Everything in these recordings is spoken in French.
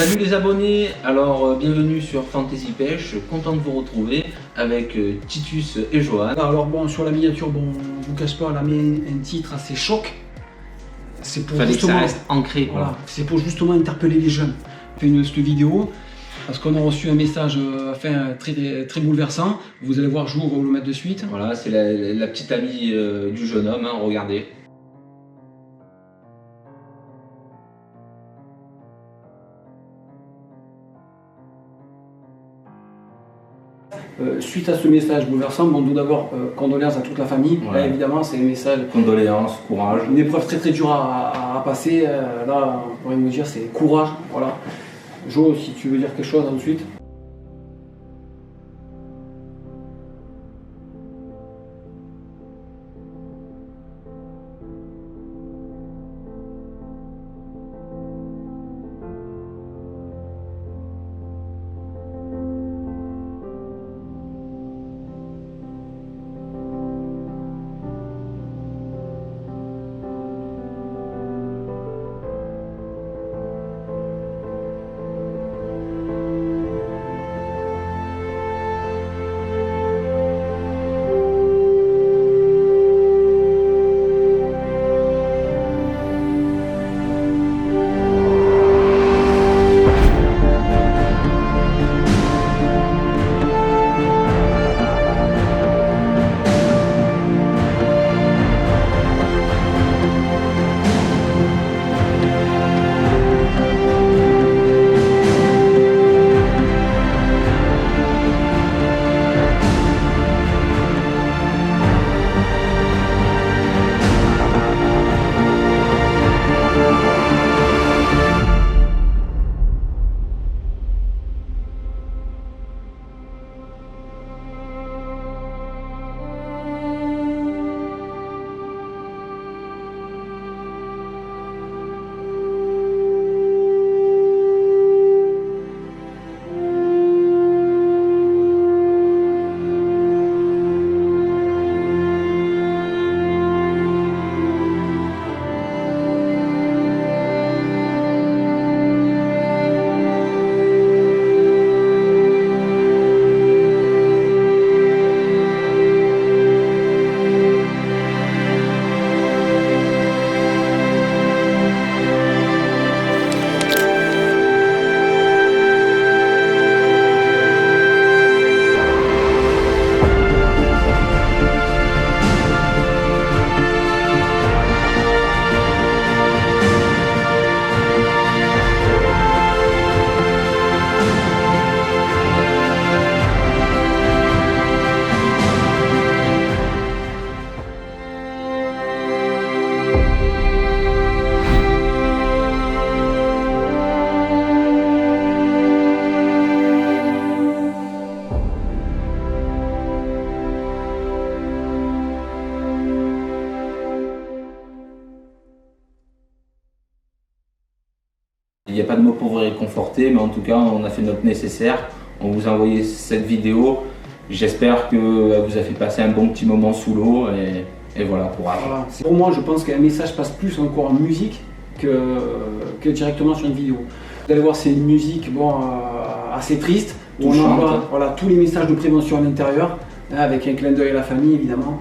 Salut les abonnés, alors bienvenue sur Fantasy Pêche, content de vous retrouver avec Titus et Johan. Alors bon, sur la miniature, bon, je vous cache pas, elle a mis un titre assez choc. C'est pour Fallait justement, que ça reste ancré quoi. Voilà, c'est pour justement interpeller les jeunes. On fait cette vidéo parce qu'on a reçu un message très bouleversant. Vous allez voir, je vais vous le mettre de suite. Voilà, c'est la petite amie du jeune homme, hein, regardez. Suite à ce message bouleversant, bon, tout d'abord, condoléances à toute la famille. Ouais. Là, évidemment, c'est un message, Condoléances, courage. une épreuve très dure à passer. Là, on pourrait me dire, c'est courage. Voilà. Jo, si tu veux dire quelque chose ensuite. Il n'y a pas de mots pour vous réconforter, mais en tout cas, on a fait notre nécessaire. On vous a envoyé cette vidéo. J'espère qu'elle vous a fait passer un bon petit moment sous l'eau. Et voilà, courage. Voilà. Pour moi, je pense qu'un message passe plus encore en musique que directement sur une vidéo. Vous allez voir, c'est une musique assez triste, où on envoie tous les messages de prévention à l'intérieur, hein, avec un clin d'œil à la famille évidemment.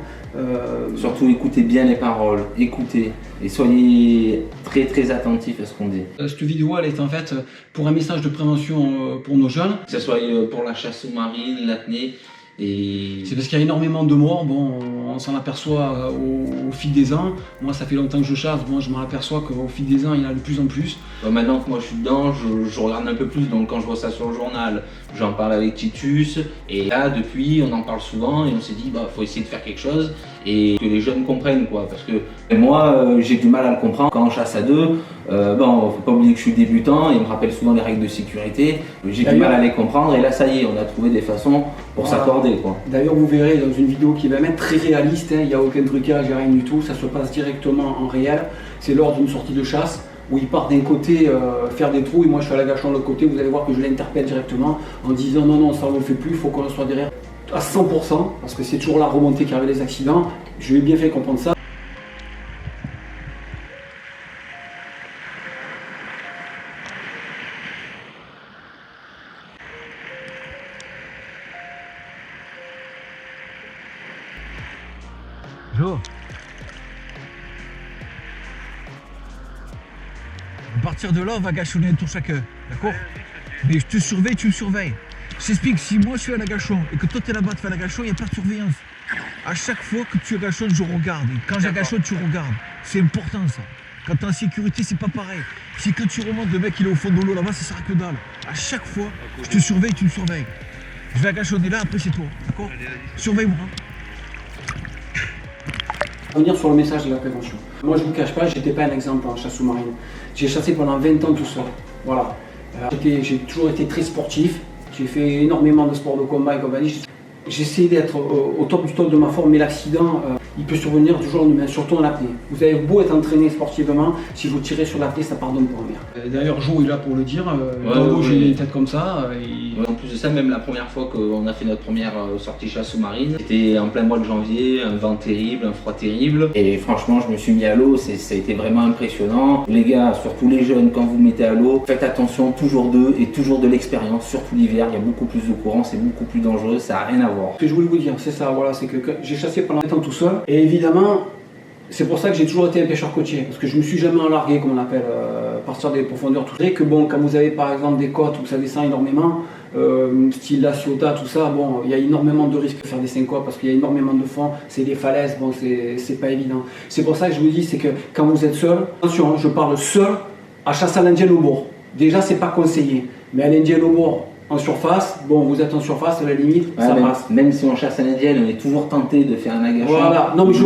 Surtout écoutez bien les paroles, écoutez et soyez très attentifs à ce qu'on dit. Cette vidéo, elle est en fait pour un message de prévention pour nos jeunes. Que ce soit pour la chasse aux marines, l'apnée. C'est parce qu'il y a énormément de morts, bon, on s'en aperçoit au fil des ans. Moi, ça fait longtemps que je chasse, bon, je m'en aperçois qu'au fil des ans, il y en a de plus en plus. Maintenant que moi je suis dedans, je regarde un peu plus, donc quand je vois ça sur le journal, j'en parle avec Titus. Et là, depuis, on en parle souvent et on s'est dit, faut essayer de faire quelque chose et que les jeunes comprennent quoi. Parce que moi, j'ai du mal à le comprendre. Quand on chasse à deux, faut pas oublier que je suis débutant, il me rappelle souvent les règles de sécurité. J'ai du mal à les comprendre et là, ça y est, on a trouvé des façons pour s'accorder quoi. D'ailleurs, vous verrez dans une vidéo qui va même être très réaliste, hein, il n'y a aucun trucage, il n'y a rien du tout, ça se passe directement en réel. C'est lors d'une sortie de chasse où il part d'un côté faire des trous et moi je suis à l'agachant de l'autre côté. Vous allez voir que je l'interpelle directement en disant non, ça on ne le fait plus, il faut qu'on soit derrière à 100%, parce que c'est toujours la remontée qui arrive les accidents. Je lui ai bien fait comprendre ça. Jo. À partir de là, on va gâchonner un tour chacun, d'accord? Mais je te surveille, tu me surveilles. Je t'explique, si moi je suis à l'agachon et que toi t'es là-bas, tu fais l'agachon, il n'y a pas de surveillance. À chaque fois que tu agachonnes, je regarde. Et quand j'agachonne, tu regardes. C'est important ça. Quand t'es en sécurité, c'est pas pareil. Si quand tu remontes, le mec il est au fond de l'eau là-bas, ça sert à que dalle. À chaque fois, je te surveille, tu me surveilles. Je vais agachonner là, après c'est toi, d'accord? Surveille-moi. Revenir sur le message de la prévention. Moi je ne vous cache pas, j'étais pas un exemple en chasse sous-marine. J'ai chassé pendant 20 ans tout seul. Voilà. J'ai toujours été très sportif. J'ai fait énormément de sports de combat et compagnie. J'essaie d'être au top du top de ma forme, mais l'accident, il peut survenir du jour au lendemain, surtout en apnée. Vous avez beau être entraîné sportivement, si vous tirez sur l'apnée, ça pardonne pas en mer. D'ailleurs, Jo est là pour le dire. Dans l'eau, j'ai une tête comme ça. En plus de ça, même la première fois qu'on a fait notre première sortie chasse sous-marine, c'était en plein mois de janvier, un vent terrible, un froid terrible. Et franchement, je me suis mis à l'eau, ça a été vraiment impressionnant. Les gars, surtout les jeunes, quand vous mettez à l'eau, faites attention, toujours d'eux et toujours de l'expérience, surtout l'hiver, il y a beaucoup plus de courant, c'est beaucoup plus dangereux, ça n'a rien à voir. Ce que je voulais vous dire, c'est ça, voilà, c'est que j'ai chassé pendant 20 ans tout seul. Et évidemment, c'est pour ça que j'ai toujours été un pêcheur côtier, parce que je ne me suis jamais enlargué, comme on appelle, partir des profondeurs. Tout ça. Et que bon, quand vous avez par exemple des côtes où ça descend énormément, style la Ciotat, tout ça, bon, il y a énormément de risques de faire des syncopes parce qu'il y a énormément de fond, c'est des falaises, bon, c'est pas évident. C'est pour ça que je vous dis, c'est que quand vous êtes seul, attention, je parle seul à chasse à l'indienne au bord. Déjà, c'est pas conseillé, mais à l'indienne au bord, en surface, bon, vous êtes en surface, à la limite, ça passe. Même si on chasse à l'indienne, on est toujours tenté de faire un agachon. Voilà, non mais je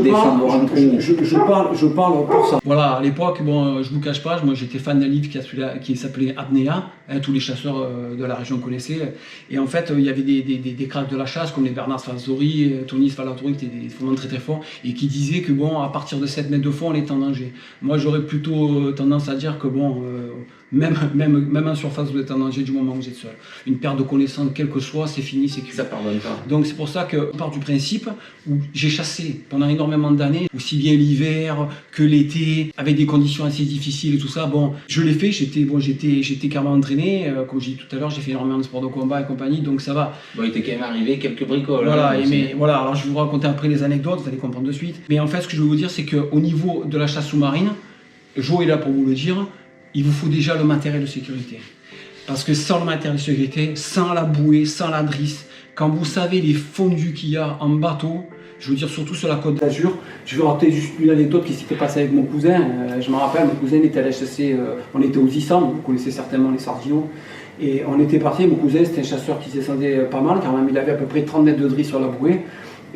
parle pour ça. Voilà, à l'époque, bon, je vous cache pas, moi j'étais fan d'un livre qui s'appelait Apnéa, hein, tous les chasseurs de la région connaissaient. Et en fait, il y avait des cracks de la chasse, comme les Bernard Sfazori, Tony Sfalatori, qui étaient vraiment très très forts, et qui disaient que bon, à partir de 7 mètres de fond, on est en danger. Moi j'aurais plutôt tendance à dire que bon, même en surface, vous êtes en danger du moment où vous êtes seul. Une perte de connaissance, quelle que soit, c'est fini, c'est cuit. Ça pardonne pas. Donc c'est pour ça qu'on part du principe où j'ai chassé pendant énormément d'années, aussi bien l'hiver que l'été, avec des conditions assez difficiles et tout ça. Bon, je l'ai fait, j'étais carrément entraîné, comme j'ai dit tout à l'heure, j'ai fait énormément de sports de combat et compagnie, donc ça va. Bon, il t'est quand même arrivé quelques bricoles. Voilà, hein, voilà, alors je vais vous raconter après les anecdotes, vous allez comprendre de suite. Mais en fait, ce que je veux vous dire, c'est qu'au niveau de la chasse sous-marine, Jo est là pour vous le dire, il vous faut déjà le matériel de sécurité. Parce que sans le matériel de sécurité, sans la bouée, sans la drisse, quand vous savez les fondus qu'il y a en bateau, je veux dire surtout sur la Côte d'Azur, je vais raconter juste une anecdote qui s'était passée avec mon cousin. Je me rappelle, mon cousin était allé chasser, on était aux Issam, vous connaissez certainement les Sardinaux, et on était parti, mon cousin c'était un chasseur qui descendait pas mal, car même il avait à peu près 30 mètres de drisse sur la bouée,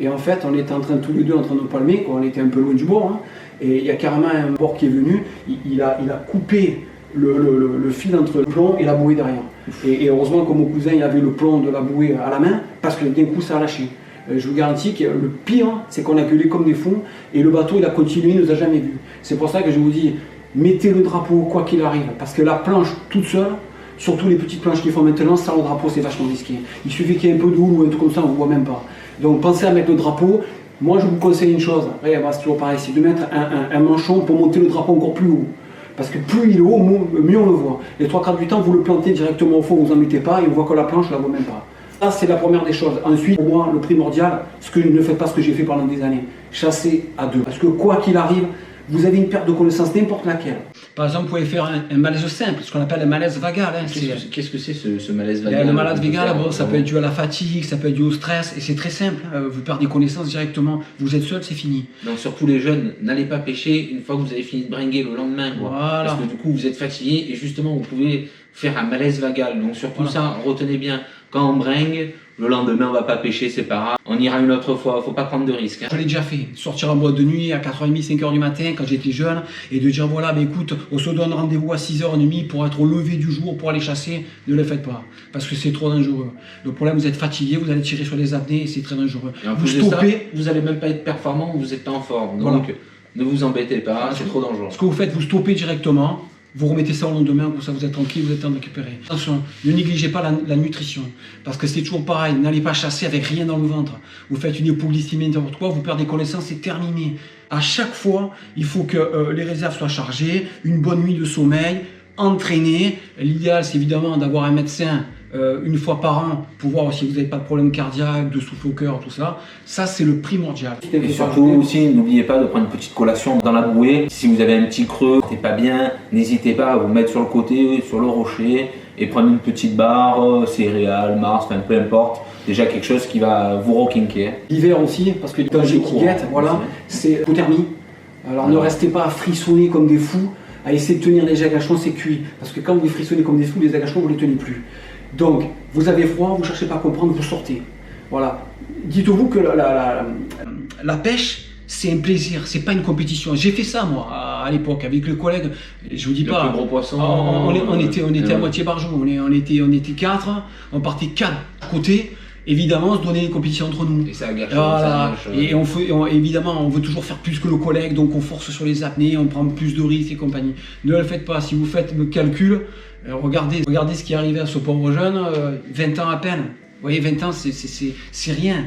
et en fait on était en train tous les deux en train de palmer, quoi. On était un peu loin du bord, hein, et il y a carrément un bord qui est venu, il a coupé le fil entre le plomb et la bouée derrière. Et heureusement que mon cousin il avait le plomb de la bouée à la main, parce que d'un coup ça a lâché. Je vous garantis que le pire, c'est qu'on a gueulé comme des fous, et le bateau il a continué, il ne nous a jamais vus. C'est pour ça que je vous dis, mettez le drapeau quoi qu'il arrive, parce que la planche toute seule, surtout les petites planches qu'ils font maintenant, sans le drapeau c'est vachement risqué. Il suffit qu'il y ait un peu de houle ou un truc comme ça, on ne voit même pas. Donc pensez à mettre le drapeau. Moi je vous conseille une chose, après c'est toujours pareil, c'est de mettre un manchon pour monter le drapeau encore plus haut. Parce que plus il est haut, mieux on le voit. Les 3 quarts du temps, vous le plantez directement au fond, vous n'en mettez pas, et on voit que la planche, on ne la voit même pas. Ça, c'est la première des choses. Ensuite, pour moi, le primordial, ne faites pas ce que j'ai fait pendant des années. Chassez à 2. Parce que quoi qu'il arrive, vous avez une perte de connaissance, n'importe laquelle. Par exemple, vous pouvez faire un malaise simple, ce qu'on appelle un malaise vagal. Hein. Qu'est-ce que c'est ce malaise vagal? Le malaise vagal, bon, ça peut être dû à la fatigue, ça peut être dû au stress, et c'est très simple. Vous perdez connaissance directement, vous êtes seul, c'est fini. Donc surtout les jeunes, n'allez pas pêcher une fois que vous avez fini de bringuer le lendemain. Quoi. Voilà. Parce que du coup, vous êtes fatigué, et justement, vous pouvez faire un malaise vagal. Donc surtout ça, retenez bien, quand on bringue, le lendemain on va pas pêcher, c'est pas grave. On ira une autre fois, faut pas prendre de risques. Hein. Je l'ai déjà fait, sortir en boîte de nuit à 4h30, 5h du matin quand j'étais jeune, et de dire voilà, mais écoute, on se donne rendez-vous à 6h30 pour être au lever du jour, pour aller chasser, ne le faites pas, parce que c'est trop dangereux. Le problème, vous êtes fatigué, vous allez tirer sur les apnées, et c'est très dangereux. Et en plus vous stoppez, de ça, vous allez même pas être performant, vous êtes pas en forme. Donc voilà. Ne vous embêtez pas, c'est trop dangereux. Ce que vous faites, vous stoppez directement. Vous remettez ça au lendemain, comme ça vous êtes tranquille, vous êtes en train de récupérer. Attention, ne négligez pas la nutrition, parce que c'est toujours pareil, n'allez pas chasser avec rien dans le ventre. Vous faites une hypoglycémie, n'importe quoi, vous perdez connaissance, c'est terminé. À chaque fois, il faut que les réserves soient chargées, une bonne nuit de sommeil, entraîner. L'idéal, c'est évidemment d'avoir un médecin une fois par an pour voir si vous n'avez pas de problème cardiaque, de souffle au cœur, tout ça. Ça, c'est le primordial. Et surtout aussi, n'oubliez pas de prendre une petite collation dans la bouée. Si vous avez un petit creux, t'es pas bien, n'hésitez pas à vous mettre sur le côté, sur le rocher, et prendre une petite barre, céréales, Mars, enfin peu importe. Déjà quelque chose qui va vous requinquer. L'hiver aussi, parce que les dangers qui guettent, voilà, c'est l'hypothermie. Alors ne restez pas à frissonner comme des fous, à essayer de tenir les agachons, c'est cuit. Parce que quand vous frissonnez comme des fous, les agachons, vous ne les tenez plus. Donc, vous avez froid, vous ne cherchez pas à comprendre, vous sortez. Voilà. Dites-vous que la pêche, c'est un plaisir, c'est pas une compétition. J'ai fait ça, moi, à l'époque, avec le collègue. Je vous dis Le pas. plus gros poisson. On était à moitié barjot. On était 4, on partait 4 côtés. Évidemment, on se donnait des compétitions entre nous. Et ça agache. Voilà. Et évidemment, on veut toujours faire plus que le collègue, donc on force sur les apnées, on prend plus de risques et compagnie. Ne le faites pas. Si vous faites le calcul, regardez ce qui est arrivé à ce pauvre jeune, 20 ans à peine. Vous voyez, 20 ans, c'est rien.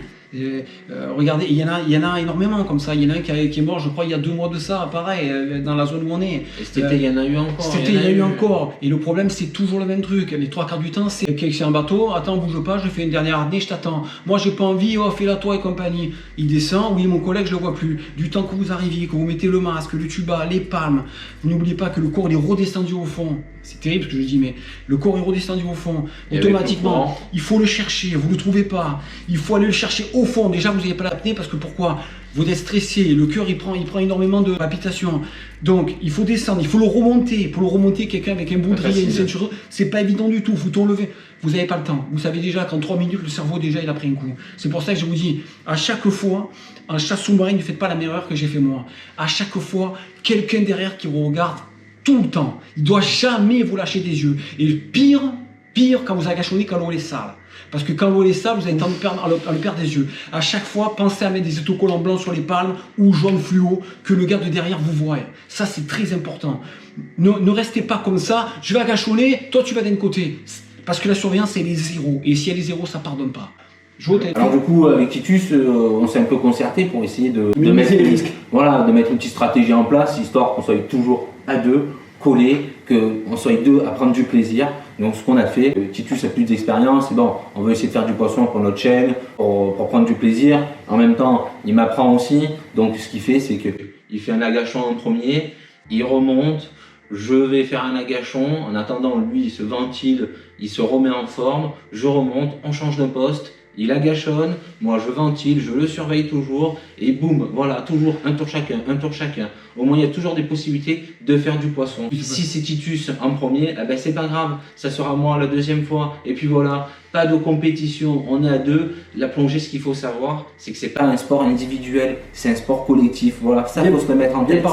Regardez, il y en a énormément comme ça. Il y en a un qui est mort, je crois, il y a 2 mois de ça, pareil, dans la zone où on est. Et cet été, il y en a eu encore. Cet été, il y en a eu encore. Et le problème, c'est toujours le même truc. Les 3/4 du temps, c'est quelqu'un qui est un bateau. Attends, bouge pas, je fais une dernière apnée, je t'attends. Moi, j'ai pas envie, oh, fais-la toi et compagnie. Il descend, oui, mon collègue, je le vois plus. Du temps que vous arriviez, que vous mettez le masque, le tuba, les palmes, vous n'oubliez pas que le corps il est redescendu au fond. C'est terrible ce que je dis, mais le corps est redescendu au fond. Et automatiquement, il faut le chercher, vous ne le trouvez pas. Il faut aller le chercher au fond. Déjà, vous n'avez pas l'apnée parce que pourquoi? Vous êtes stressé, le cœur il prend énormément de palpitations. Donc il faut descendre, il faut le remonter. Pour le remonter, quelqu'un avec un baudrier, une ceinture, c'est pas évident du tout, il faut tout enlever. Vous n'avez pas le temps. Vous savez déjà qu'en 3 minutes, le cerveau déjà il a pris un coup. C'est pour ça que je vous dis, à chaque fois, en chasse sous-marine, ne faites pas la même erreur que j'ai fait moi. À chaque fois, quelqu'un derrière qui vous regarde tout le temps. Il ne doit jamais vous lâcher des yeux. Et pire quand vous agachonnez, quand l'eau est sale. Parce que quand l'eau est sale, vous avez tendance à le perdre des yeux. À chaque fois, pensez à mettre des autocollants blancs sur les palmes ou jaune fluo, que le gars de derrière vous voie. Ça, c'est très important. Ne restez pas comme ça. Je vais agachonner, toi tu vas d'un côté. Parce que la surveillance, c'est les zéros. Et si elle est zéro, ça ne pardonne pas. Alors du coup, avec Titus, on s'est un peu concerté pour essayer de minimiser les risques. Voilà, de mettre une petite stratégie en place, histoire qu'on soit toujours à 2, collés, qu'on soit 2 à prendre du plaisir. Donc ce qu'on a fait, Titus a plus d'expérience, et bon, on veut essayer de faire du poisson pour notre chaîne, pour prendre du plaisir. En même temps, il m'apprend aussi. Donc ce qu'il fait, c'est qu'il fait un agachon en premier, il remonte. Je vais faire un agachon, en attendant lui il se ventile, il se remet en forme, je remonte, on change de poste, il agachonne, moi je ventile, je le surveille toujours, et boum, voilà, toujours un tour chacun, un tour chacun. Au moins il y a toujours des possibilités de faire du poisson. Si c'est Titus en premier, eh ben, c'est pas grave, ça sera moi la deuxième fois, et puis voilà, pas de compétition, on est à 2. La plongée, ce qu'il faut savoir, c'est que c'est pas un sport individuel, c'est un sport collectif, voilà, ça faut se le mettre en tête.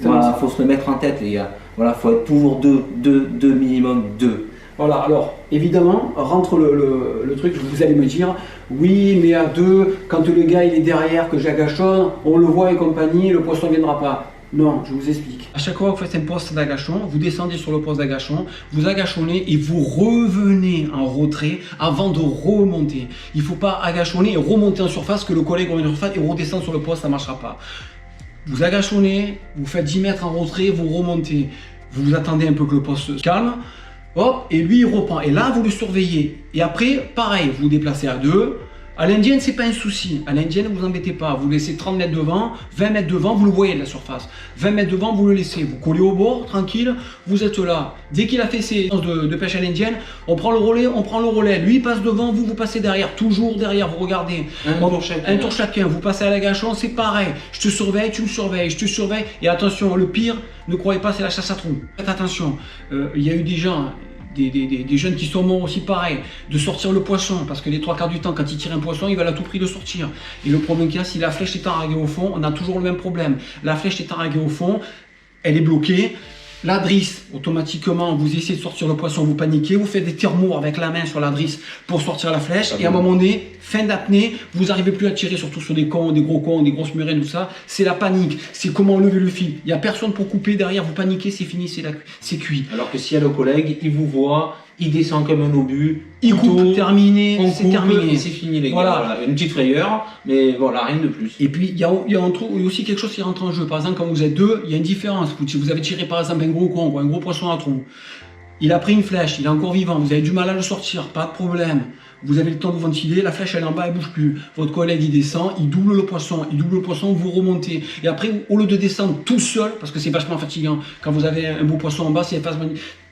Voilà, faut se le mettre en tête les gars, voilà, faut être toujours 2 minimum 2. Voilà, alors évidemment, rentre le truc, vous allez me dire, oui, mais à 2, quand le gars il est derrière, que j'agachonne, on le voit et compagnie, le poisson ne viendra pas. Non, je vous explique. À chaque fois que vous faites un poste d'agachon, vous descendez sur le poste d'agachon, vous agachonnez et vous revenez en retrait avant de remonter. Il ne faut pas agachonner et remonter en surface, que le collègue remonte en surface et redescendre sur le poste, ça ne marchera pas. Vous agachonnez, vous faites 10 mètres en retrait, vous remontez. Vous attendez un peu que le poste se calme. Hop, et lui il reprend. Et là, vous le surveillez. Et après, pareil, vous vous déplacez à 2. À l'indienne, c'est pas un souci. À l'indienne, vous embêtez pas. Vous laissez 30 mètres devant, 20 mètres devant, vous le voyez de la surface. 20 mètres devant, vous le laissez. Vous collez au bord, tranquille, vous êtes là. Dès qu'il a fait ses séances de pêche à l'indienne, on prend le relais. Lui, il passe devant, vous passez derrière. Toujours derrière, vous regardez. Un tour chacun. Vous passez à l'agachon, c'est pareil. Je te surveille, tu me surveilles, je te surveille. Et attention, le pire, ne croyez pas, c'est la chasse à trous. Faites attention. Il y a eu des gens... Des jeunes qui sont morts aussi pareil, de sortir le poisson, parce que les 3/4 du temps, quand ils tirent un poisson, ils veulent à tout prix le sortir. Et le problème qu'il y a, si la flèche est enraguée au fond, on a toujours le même problème. La flèche est enraguée au fond, elle est bloquée. La drisse, automatiquement, vous essayez de sortir le poisson, vous paniquez, vous faites des tire-mours avec la main sur la drisse pour sortir la flèche, et à un moment donné, fin d'apnée, vous n'arrivez plus à tirer, surtout sur des cons, des gros cons, des grosses murènes, tout ça, c'est la panique, c'est comment enlever le fil. Il n'y a personne pour couper derrière, vous paniquez, c'est fini, c'est cuit. Alors que s'il y a le collègue, il vous voit, il descend comme un obus, il coupe, terminé, c'est terminé. Et c'est fini les gars. Voilà. Une petite frayeur, mais voilà, rien de plus. Et puis il y a aussi quelque chose qui rentre en jeu. Par exemple, quand vous êtes 2, il y a une différence. Si vous avez tiré par exemple un gros con, un gros poisson à tronc, il a pris une flèche, il est encore vivant, vous avez du mal à le sortir, pas de problème. Vous avez le temps de vous ventiler, la flèche elle est en bas, elle bouge plus. Votre collègue il descend, il double le poisson, vous remontez. Et après, au lieu de descendre tout seul, parce que c'est vachement fatigant, quand vous avez un beau poisson en bas,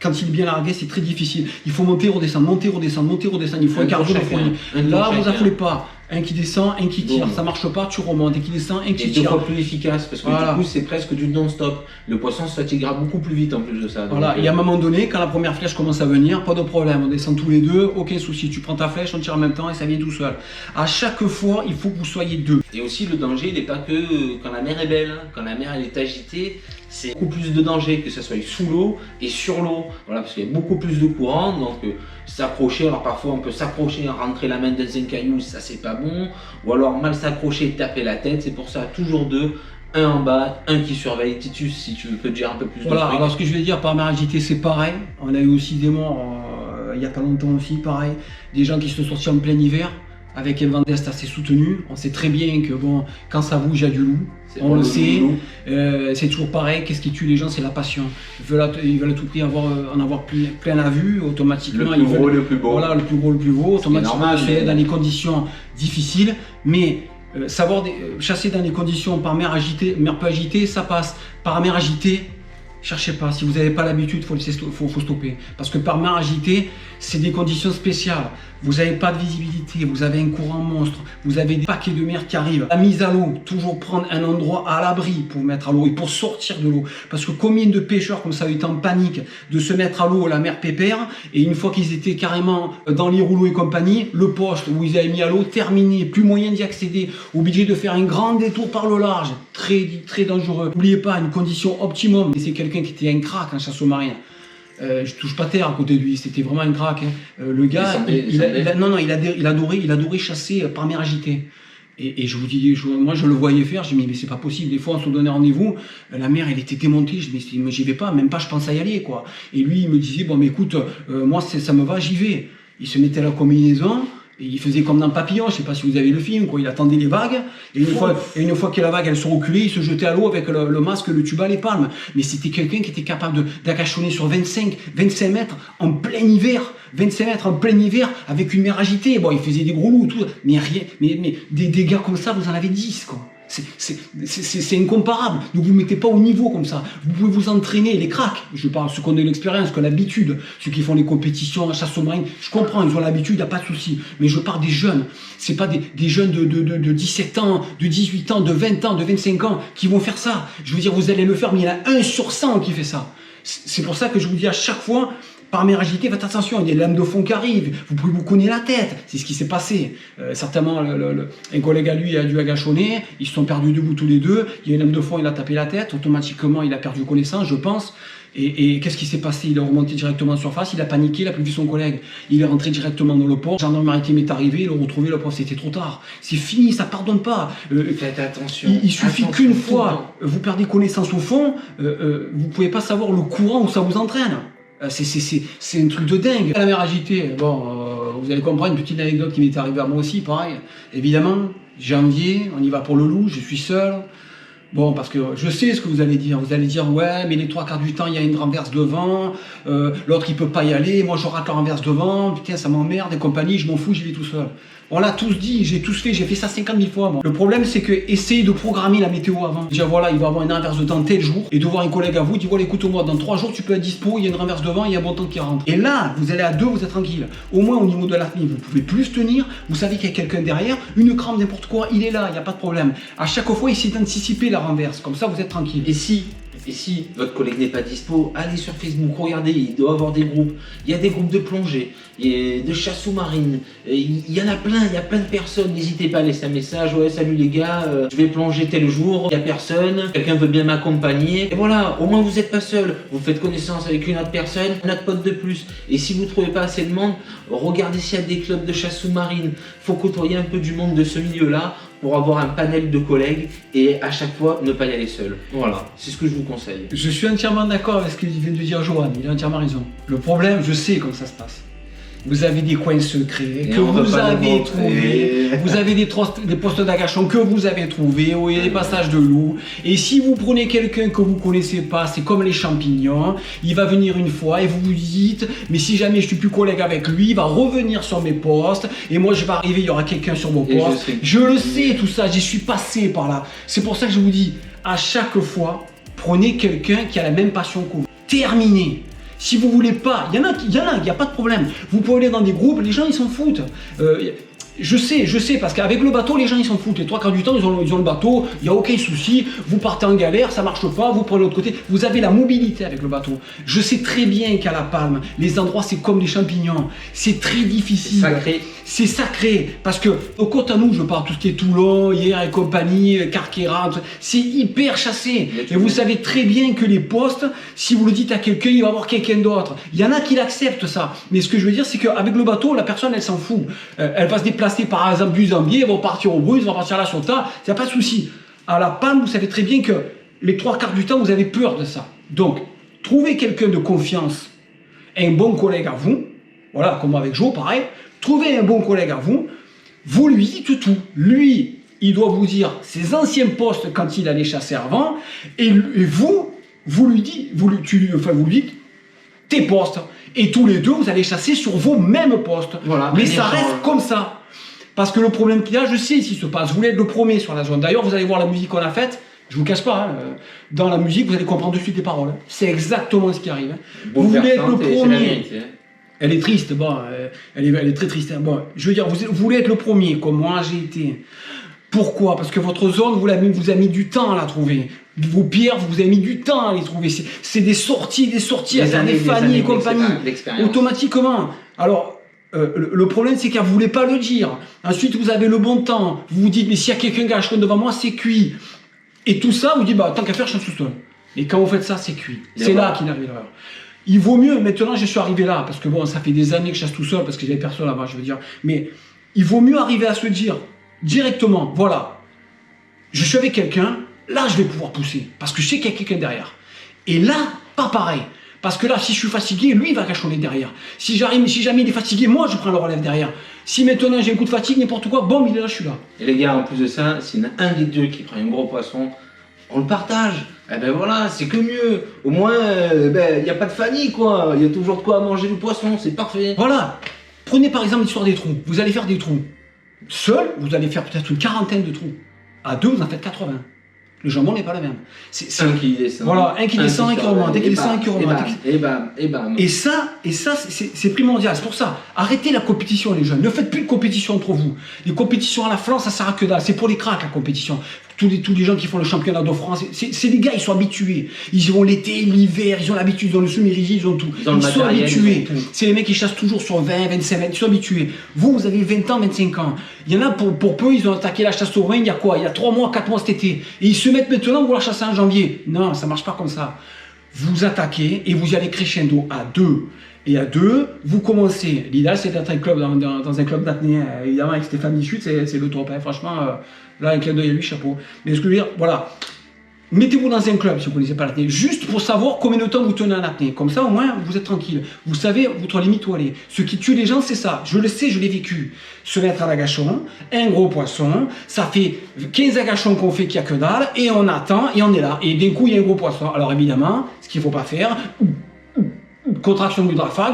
quand il est bien largué, c'est très difficile. Il faut monter, redescendre, monter, redescendre, monter, redescendre. Il faut un cardio de folie. Là, vous affolez pas. Un qui descend, un qui tire, ça marche pas, tu remontes, et qui descend, un qui tire. Et 2 fois plus efficace, parce que du coup c'est presque du non-stop. Le poisson se fatiguera beaucoup plus vite en plus de ça. Voilà, et à un moment donné, quand la première flèche commence à venir, pas de problème, on descend tous les deux, aucun souci. Tu prends ta flèche, on tire en même temps et ça vient tout seul. À chaque fois, il faut que vous soyez 2. Et aussi le danger, il n'est pas que quand la mer est belle, quand la mer elle est agitée, c'est beaucoup plus de danger, que ce soit sous l'eau et sur l'eau. Voilà, parce qu'il y a beaucoup plus de courant, donc s'accrocher, alors parfois on peut s'accrocher, rentrer la main dans un caillou, ça c'est pas bon, ou alors mal s'accrocher, taper la tête, c'est pour ça toujours 2, un en bas, un qui surveille. Titus, si tu peux dire un peu plus de Voilà, trucs. alors ce que je vais dire par mer agitée, c'est pareil, on a eu aussi des morts il y a pas longtemps aussi, pareil, des gens qui se sont sortis en plein hiver, avec un vent d'est assez soutenu. On sait très bien que bon, quand ça bouge, il y a du loup. On le sait. C'est toujours pareil. Qu'est-ce qui tue les gens? C'est la passion. Ils veulent à tout prix en avoir plein la vue. Automatiquement, le plus gros, le plus beau. Voilà, le plus gros, le plus beau. Automatiquement, c'est dans des conditions difficiles. Mais chasser dans des conditions par mer agitée, mer peu agitée, ça passe. Par mer agitée, cherchez pas. Si vous n'avez pas l'habitude, faut stopper. Parce que par mer agitée, c'est des conditions spéciales. Vous n'avez pas de visibilité, vous avez un courant monstre, vous avez des paquets de mer qui arrivent. La mise à l'eau, toujours prendre un endroit à l'abri pour vous mettre à l'eau et pour sortir de l'eau. Parce que combien de pêcheurs comme ça étaient en panique de se mettre à l'eau, la mer pépère, et une fois qu'ils étaient carrément dans les rouleaux et compagnie, le poste où ils avaient mis à l'eau, terminé, plus moyen d'y accéder, obligé de faire un grand détour par le large, très dangereux. N'oubliez pas, une condition optimum, et c'est quelqu'un qui était un crack en chasse sous-marine. Je touche pas terre à côté de lui, c'était vraiment un crack. Hein. Le gars, il adorait chasser par mer agitée. Et je vous dis, moi je le voyais faire, je me dis mais c'est pas possible, des fois on se donnait rendez-vous, la mer elle était démontée, je me dis mais j'y vais pas, même pas je pense à y aller quoi. Et lui il me disait bon mais écoute, moi ça me va, j'y vais. Il se mettait la combinaison, et il faisait comme dans Papillon, je sais pas si vous avez le film, quoi. Il attendait les vagues, et une fois que la vague elle se reculait, il se jetait à l'eau avec le masque, le tuba, les palmes. Mais c'était quelqu'un qui était capable d'agachonner sur 25 mètres en plein hiver, 25 mètres en plein hiver, avec une mer agitée. Bon, il faisait des gros loups, tout, mais rien, mais des gars comme ça, vous en avez 10, quoi. C'est incomparable. Ne vous mettez pas au niveau comme ça. Vous pouvez vous entraîner, les cracks. Je parle ceux qui ont de l'expérience, qui ont l'habitude, ceux qui font les compétitions en chasse sous-marine. Je comprends, ils ont l'habitude, il n'y a pas de souci. Mais je parle des jeunes. C'est pas des jeunes de 17 ans, de 18 ans, de 20 ans, de 25 ans qui vont faire ça. Je veux dire, vous allez le faire, mais il y en a 1 sur 100 qui fait ça. C'est pour ça que je vous dis à chaque fois, par mer agitée, faites attention, il y a des lames de fond qui arrivent, vous pouvez vous cogner la tête, c'est ce qui s'est passé. Certainement, un collègue à lui a dû agachonner, ils se sont perdus debout tous les deux, il y a une lame de fond, il a tapé la tête, automatiquement il a perdu connaissance, je pense. Et qu'est-ce qui s'est passé? Il est remonté directement en surface, il a paniqué, il a plus vu son collègue. Il est rentré directement dans le port, le gendarme maritime est arrivé, il a retrouvé le port, c'était trop tard. C'est fini, ça pardonne pas. Faites attention. Il suffit qu'une fois, vous perdez connaissance au fond, vous pouvez pas savoir le courant où ça vous entraîne. C'est un truc de dingue. La mer agitée, bon, vous allez comprendre une petite anecdote qui m'est arrivée à moi aussi, pareil. Évidemment, janvier, on y va pour le loup, je suis seul. Bon, parce que je sais ce que vous allez dire. Vous allez dire, ouais, mais les 3/4 du temps, il y a une renverse devant, l'autre, il peut pas y aller, moi, je rate la renverse devant, putain, ça m'emmerde et compagnie, je m'en fous, j'y vais tout seul. On l'a tous dit, j'ai tous fait, j'ai fait ça 50 000 fois. Moi. Le problème, c'est que essayez de programmer la météo avant. Dire, voilà, il va y avoir une renverse de temps tel jour, et de voir un collègue à vous, dit, voilà, écoute-moi, dans 3 jours, tu peux être dispo, il y a une renverse devant, il y a un bon temps qui rentre. Et là, vous allez à 2, vous êtes tranquille. Au moins, au niveau de l'apnée, vous pouvez plus tenir, vous savez qu'il y a quelqu'un derrière, une crampe, n'importe quoi, il est là, il n'y a pas de problème. À chaque fois, essayez d'anticiper la renverse, comme ça, vous êtes tranquille. Et si votre collègue n'est pas dispo, allez sur Facebook, regardez, il doit avoir des groupes. Il y a des groupes de plongée, de chasse sous-marine. Il y en a plein, il y a plein de personnes. N'hésitez pas à laisser un message. Ouais, salut les gars, je vais plonger tel jour. Il n'y a personne, quelqu'un veut bien m'accompagner. Et voilà, au moins vous n'êtes pas seul. Vous faites connaissance avec une autre personne, un autre pote de plus. Et si vous ne trouvez pas assez de monde, regardez s'il y a des clubs de chasse sous-marine. Il faut côtoyer un peu du monde de ce milieu-là pour avoir un panel de collègues et à chaque fois ne pas y aller seul. Voilà, c'est ce que je vous conseille. Je suis entièrement d'accord avec ce que vient de dire Johan, il a entièrement raison. Le problème, je sais comment ça se passe. vous avez des coins secrets Et que on veut vous pas le avez montrer. trouvés, vous avez des postes d'agachon que vous avez trouvés, où il y a des passages de loup. Et si vous prenez quelqu'un que vous connaissez pas, c'est comme les champignons, il va venir une fois et vous vous dites, mais si jamais je suis plus collègue avec lui, il va revenir sur mes postes, et moi je vais arriver, il y aura quelqu'un sur mon Et poste. Je le sais, tout ça, j'y suis passé par là. C'est pour ça que je vous dis, à chaque fois, prenez quelqu'un qui a la même passion que vous. Terminez. Si vous voulez pas, il y a pas de problème. Vous pouvez aller dans des groupes, les gens ils s'en foutent. Je sais, parce qu'avec le bateau, les gens ils s'en foutent. Les 3/4 du temps, ils ont le bateau, il n'y a aucun souci. Vous partez en galère, ça marche pas, vous prenez l'autre côté. Vous avez la mobilité avec le bateau. Je sais très bien qu'à La Palme, les endroits c'est comme les champignons. C'est très difficile. Sacré. C'est sacré. Parce que au Cotonou, je parle tout ce qui est Toulon, hier et compagnie, Carqueran, c'est hyper chassé. Et vous savez très bien que les postes, si vous le dites à quelqu'un, il va y avoir quelqu'un d'autre. Il y en a qui l'acceptent ça. Mais ce que je veux dire, c'est qu'avec le bateau, la personne, elle s'en fout. Elle va se déplacer par exemple du Zambier, ils vont partir au Bruce, ils vont partir à la Sota, il n'y a pas de souci. À La Palme, vous savez très bien que les 3/4 du temps, vous avez peur de ça. Donc, trouvez quelqu'un de confiance, un bon collègue à vous, voilà, comme avec Joe, pareil, trouvez un bon collègue à vous, vous lui dites tout. Lui, il doit vous dire ses anciens postes quand il allait chasser avant, et vous lui dites tes postes. Et tous les deux, vous allez chasser sur vos mêmes postes. Voilà, mais ça reste comme ça. Parce que le problème qu'il y a, je sais ce qui se passe. Vous voulez être le premier sur la zone. D'ailleurs, vous allez voir la musique qu'on a faite. Je vous cache pas, hein, dans la musique, vous allez comprendre de suite les paroles. C'est exactement ce qui arrive. Hein. Vous voulez être le premier. Elle est triste, bon, elle est très triste. Hein. Bon, je veux dire, vous voulez être le premier, comme moi j'ai été. Pourquoi? Parce que votre zone, vous a mis du temps à la trouver. Vos pierres, vous avez mis du temps à les trouver. C'est des sorties, à faire des familles et compagnie. Automatiquement. Alors, le problème, c'est qu'elle ne voulait pas le dire. Ensuite, vous avez le bon temps. Vous vous dites, mais s'il y a quelqu'un qui a devant moi, c'est cuit. Et tout ça, vous dites, bah, tant qu'à faire, je chasse tout seul. Et quand vous faites ça, c'est cuit. C'est là qu'il arrive l'erreur. Il vaut mieux, maintenant, je suis arrivé là, parce que bon, ça fait des années que je chasse tout seul, parce que j'avais personne là-bas, je veux dire. Mais il vaut mieux arriver à se dire, directement, voilà, je suis avec quelqu'un, là, je vais pouvoir pousser, parce que je sais qu'il y a quelqu'un derrière. Et là, pas pareil. Parce que là, si je suis fatigué, lui, il va gâchonner derrière. Si jamais il est fatigué, moi, je prends le relève derrière. Si maintenant j'ai un coup de fatigue, n'importe quoi, bon, il est là, je suis là. Et les gars, en plus de ça, s'il y en a un des deux qui prend un gros poisson, on le partage. Eh ben voilà, c'est que mieux. Au moins, il n'y a pas de famille, quoi. Il y a toujours de quoi manger du poisson, c'est parfait. Voilà. Prenez par exemple l'histoire des trous. Vous allez faire des trous. Seul, vous allez faire peut-être une 40aine de trous. À deux, vous en faites 80. Le jambon n'est pas le même. Un qui descend. Voilà, un qui descend, un qui remonte, un qui descend, un qui remonte. Et bam. Et ça c'est primordial. C'est pour ça, arrêtez la compétition, les jeunes. Ne faites plus de compétition entre vous. Les compétitions à la flanc, ça sert à que dalle. C'est pour les cracks, la compétition. Tous les gens qui font le championnat de France, c'est des gars, ils sont habitués. Ils vont l'été, l'hiver, ils ont l'habitude, ils ont le semi-rigide, ils ont tout. Ils sont habitués. C'est les mecs qui chassent toujours sur 20, 25 mètres, ils sont habitués. Vous avez 20 ans, 25 ans. Il y en a pour peu, ils ont attaqué la chasse au rein il y a quoi? Il y a 3 mois, 4 mois cet été. Et ils se mettent maintenant à vouloir chasser en janvier. Non, ça marche pas comme ça. Vous attaquez et vous y allez crescendo à 2. Et à 2, vous commencez. L'idéal, c'est d'être un club dans un club d'apnée. Évidemment, avec Stéphane Michut, c'est le top. Hein. Franchement, là, un clin d'œil à lui, chapeau. Mais ce que je veux dire, voilà. Mettez-vous dans un club si vous ne connaissez pas l'apnée, juste pour savoir combien de temps vous tenez en apnée. Comme ça, au moins, vous êtes tranquille. Vous savez votre limite où aller. Ce qui tue les gens, c'est ça. Je le sais, je l'ai vécu. Se mettre à l'agachon, un gros poisson, ça fait 15 agachons qu'on fait qu'il n'y a que dalle, et on attend, et on est là. Et d'un coup, il y a un gros poisson. Alors évidemment, ce qu'il ne faut pas faire, contraction du drafag,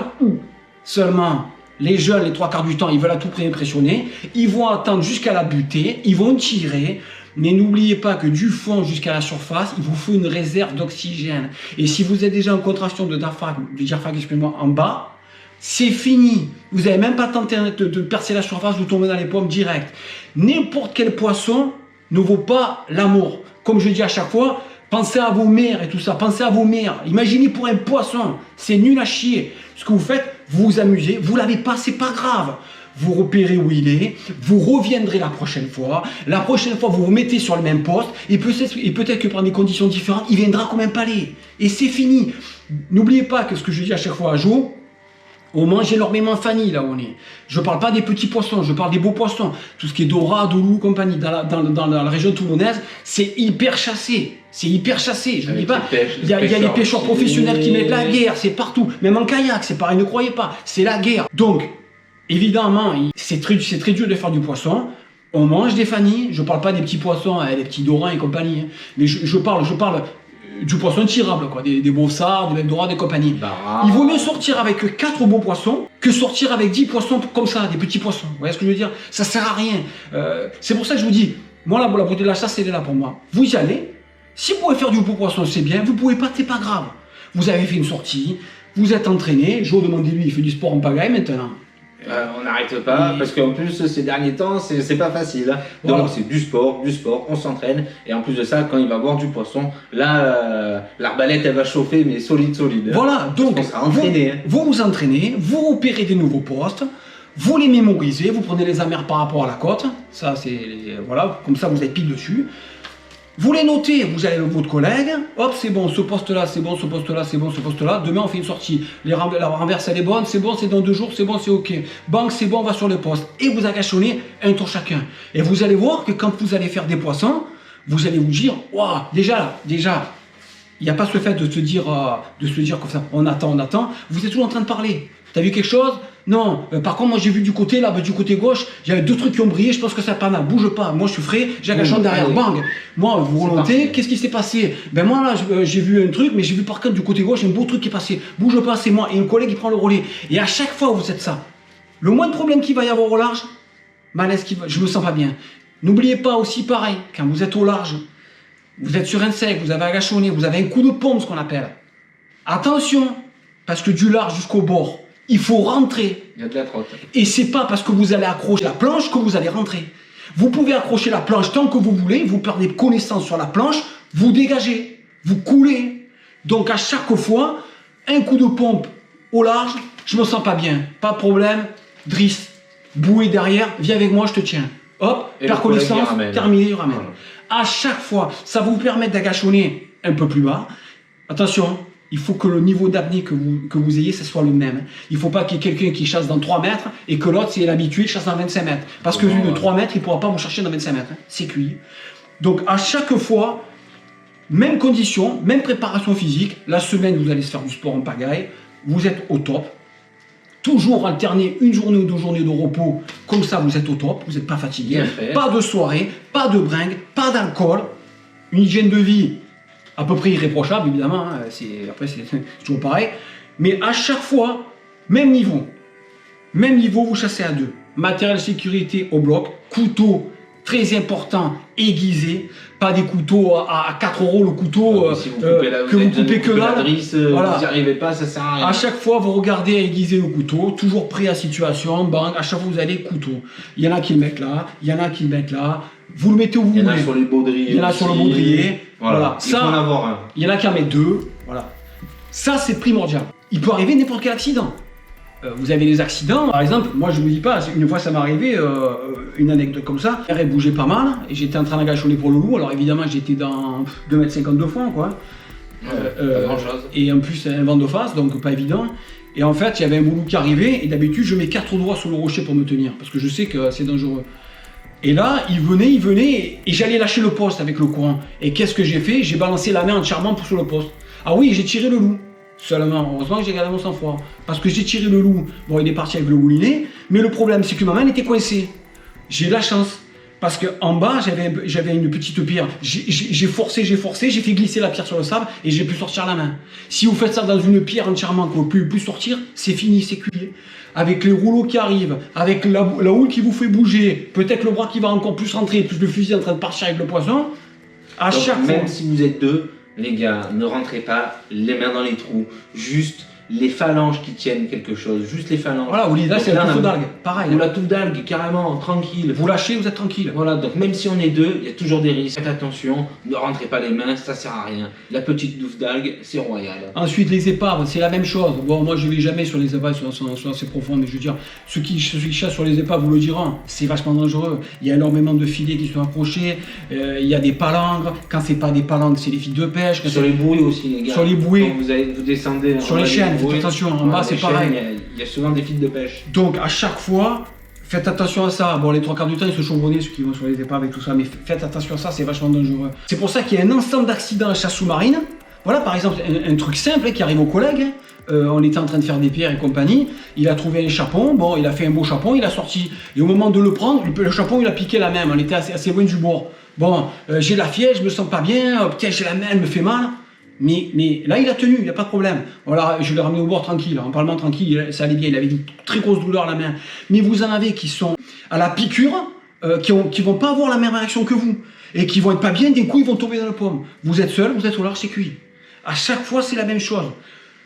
seulement les jeunes, les 3/4 du temps, ils veulent à tout prix impressionner, ils vont attendre jusqu'à la butée, ils vont tirer, mais n'oubliez pas que du fond jusqu'à la surface, il vous faut une réserve d'oxygène. Et si vous êtes déjà en contraction de diaphragme, excusez-moi, en bas, c'est fini. Vous n'avez même pas tenté de percer la surface, vous tombez dans les pommes direct. N'importe quel poisson ne vaut pas l'amour. Comme je dis à chaque fois, pensez à vos mères et tout ça, pensez à vos mères. Imaginez pour un poisson, c'est nul à chier. Ce que vous faites, vous vous amusez, vous l'avez pas, c'est pas grave. Vous repérez où il est, vous reviendrez la prochaine fois. La prochaine fois, vous vous mettez sur le même poste et peut-être que par des conditions différentes, il viendra comme un palais. Et c'est fini. N'oubliez pas que ce que je dis à chaque fois à Joe, on mange énormément Fanny là où on est. Je ne parle pas des petits poissons, je parle des beaux poissons. Tout ce qui est dorade, doulou, compagnie, dans la région toulonnaise, c'est hyper chassé. C'est hyper chassé. Je ne dis pas. Il y a les pêcheurs professionnels qui mettent la guerre, c'est partout. Même en kayak, c'est pareil, ne croyez pas. C'est la guerre. Donc, Évidemment, c'est très dur de faire du poisson. On mange des fannies, je parle pas des petits poissons, des petits dorins et compagnie, hein. Mais je parle du poisson tirable, quoi, des brossards, des dorades et compagnie. Il vaut mieux sortir avec 4 beaux poissons que sortir avec 10 poissons comme ça, des petits poissons. Vous voyez ce que je veux dire? Ça sert à rien. C'est pour ça que je vous dis, moi la beauté de la chasse, elle est là pour moi. Vous y allez, si vous pouvez faire du beau poisson, c'est bien, vous pouvez pas, c'est pas grave. Vous avez fait une sortie, vous êtes entraîné, Joe demandez lui, il fait du sport en pagaille maintenant. On n'arrête pas, parce qu'en plus ces derniers temps c'est pas facile, hein. Donc Voilà. c'est du sport, on s'entraîne, et en plus de ça, quand il va boire du poisson, là l'arbalète elle va chauffer, mais solide, hein. Voilà, donc on sera entraîné, hein. vous entraînez, vous repérez des nouveaux postes, vous les mémorisez, vous prenez les amers par rapport à la côte, ça c'est, voilà, comme ça vous êtes pile dessus. Vous les notez, vous allez avec votre collègue, hop, c'est bon, ce poste-là, c'est bon, ce poste-là, c'est bon, ce poste-là. Demain, on fait une sortie. La renverse, elle est bonne, c'est bon, c'est dans 2 jours, c'est bon, c'est OK. Banque, c'est bon, on va sur le poste. Et vous agachonnez un tour chacun. Et vous allez voir que quand vous allez faire des poissons, vous allez vous dire, waouh, déjà, il n'y a pas ce fait de se dire comme ça, on attend. Vous êtes toujours en train de parler. T'as vu quelque chose? Non. Par contre, moi j'ai vu du côté là, du côté gauche, il y avait 2 trucs qui ont brillé, je pense que c'est pas mal. Bouge pas. Moi je suis frais, j'ai agachant derrière. Allez. Bang. Moi, volonté, qu'est-ce qui s'est passé? Ben moi là, j'ai vu un truc, mais j'ai vu par contre du côté gauche un beau truc qui est passé. Bouge pas, c'est moi. Et un collègue qui prend le relais. Et à chaque fois vous êtes ça, le moins de problème qu'il va y avoir au large, malaise je me sens pas bien. N'oubliez pas aussi pareil, quand vous êtes au large, vous êtes sur un sec, vous avez agachonné, vous avez un coup de pompe, ce qu'on appelle. Attention, parce que du large jusqu'au bord, il faut rentrer. Il y a de la trotte. Et c'est pas parce que vous allez accrocher la planche que vous allez rentrer. Vous pouvez accrocher la planche tant que vous voulez, vous perdez connaissance sur la planche, vous dégagez, vous coulez. Donc à chaque fois, un coup de pompe au large, je me sens pas bien, pas de problème, Driss, bouée derrière, viens avec moi, je te tiens. Hop, Et per le collègue, connaissance, il ramène. terminé, il ramène. Voilà. À chaque fois, ça va vous permettre d'agachonner un peu plus bas. Attention, il faut que le niveau d'apnée que vous ayez, ce soit le même. Il ne faut pas qu'il y ait quelqu'un qui chasse dans 3 mètres et que l'autre, s'il est habitué, chasse dans 25 mètres. Parce que vu de 3 mètres, il ne pourra pas vous chercher dans 25 mètres. Hein. C'est cuit. Donc à chaque fois, même condition, même préparation physique. La semaine, vous allez se faire du sport en pagaille. Vous êtes au top. Toujours alterner une journée ou 2 journées de repos. Comme ça, vous êtes au top. Vous n'êtes pas fatigué. Bien fait. Pas de soirée, pas de bringue, pas d'alcool. Une hygiène de vie à peu près irréprochable, évidemment, hein. Après c'est toujours pareil, mais à chaque fois, même niveau, vous chassez à 2. Matériel de sécurité au bloc, couteau très important, aiguisé, pas des couteaux à 4 € le couteau Si vous coupez que vous coupez que la là. drisse, Voilà. vous n'y arrivez pas, ça sert à rien. À chaque fois, vous regardez à aiguiser le couteau, toujours prêt à situation, bang, à chaque fois vous allez couteau. Il y en a qui le mettent là, il y en a qui le mettent là, vous le mettez où vous Il y en a voulez. sur les baudriers. Il y en a sur le aussi. baudrier. Voilà. Il faut en avoir un. Il y en a qui en mettent 2. Voilà. Ça, c'est primordial. Il peut arriver n'importe quel accident. Vous avez des accidents. Par exemple, moi, je ne vous dis pas, une fois, ça m'est arrivé, une anecdote comme ça. Elle bougeait pas mal et j'étais en train d'agachonner pour le loup. Alors, évidemment, j'étais dans 2,50 m de fond, quoi. Pas grand chose. Et en plus, un vent de face, donc pas évident. Et en fait, il y avait un boulot qui arrivait et d'habitude, je mets 4 doigts sur le rocher pour me tenir parce que je sais que c'est dangereux. Et là, il venait, et j'allais lâcher le poste avec le courant. Et qu'est-ce que j'ai fait? J'ai balancé la main entièrement sur le poste. Ah oui, j'ai tiré le loup. Seulement, heureusement que j'ai gardé mon sang-froid. Parce que j'ai tiré le loup. Bon, il est parti avec le moulinet, mais le problème, c'est que ma main était coincée. J'ai eu de la chance. Parce qu'en bas, j'avais une petite pierre. J'ai forcé, j'ai fait glisser la pierre sur le sable et j'ai pu sortir la main. Si vous faites ça dans une pierre entièrement que vous ne pouvez plus sortir, c'est fini, c'est cuit. Avec les rouleaux qui arrivent, avec la houle qui vous fait bouger, peut-être le bras qui va encore plus rentrer, plus le fusil en train de partir avec le poisson, à Donc, chaque même fois. si vous êtes 2, les gars, ne rentrez pas les mains dans les trous. Juste les phalanges qui tiennent quelque chose. Juste les phalanges. Voilà, ou l'idée, Donc c'est là, la touffe on a- d'algue. Pareil. Ou la touffe d'algue, carrément, tranquille. Vous lâchez, vous êtes tranquille. Voilà, donc même si on est 2, il y a toujours des risques. Faites attention, ne rentrez pas les mains, ça sert à rien. La petite touffe d'algue, c'est royal. Ensuite, les épaves, c'est la même chose. Bon, moi, je ne vais jamais sur les épaves, sont assez profondes, mais je veux dire, ceux qui chassent sur les épaves vous le diront, c'est vachement dangereux. Il y a énormément de filets qui sont accrochés, il y a des palangres. Quand c'est pas des palangres, c'est des fils de pêche. Quand Sur les bouées aussi, les gars. Sur les bouées. Quand vous descendez. Sur en les bas des chaînes, faites bouées, attention, en voilà, bas, c'est les pareil. chaînes, il y a souvent des fils de pêche. Donc, à chaque fois, faites attention à ça. Bon, les 3 quarts du temps, ils se chevronnent, ceux qui vont sur les épaves et tout ça, mais faites attention à ça, c'est vachement dangereux. C'est pour ça qu'il y a un ensemble d'accidents en chasse sous-marine. Voilà, par exemple, un truc simple qui arrive aux collègues. On était en train de faire des pierres et compagnie. Il a trouvé un chapon. Bon, il a fait un beau chapon. Il a sorti. Et au moment de le prendre, le chapon, il a piqué la main. On était assez loin du bord. Bon, j'ai la fièvre, je me sens pas bien. Putain, j'ai la main, elle me fait mal. Mais là, il a tenu, il n'y a pas de problème. Voilà, je l'ai ramené au bord tranquille. En parlement tranquille, ça allait bien. Il avait une très grosse douleur à la main. Mais vous en avez qui sont à la piqûre, qui vont pas avoir la même réaction que vous. Et qui vont être pas bien, d'un coup, ils vont tomber dans la pomme. Vous êtes seul, vous êtes au large, c'est cuit. À chaque fois, c'est la même chose.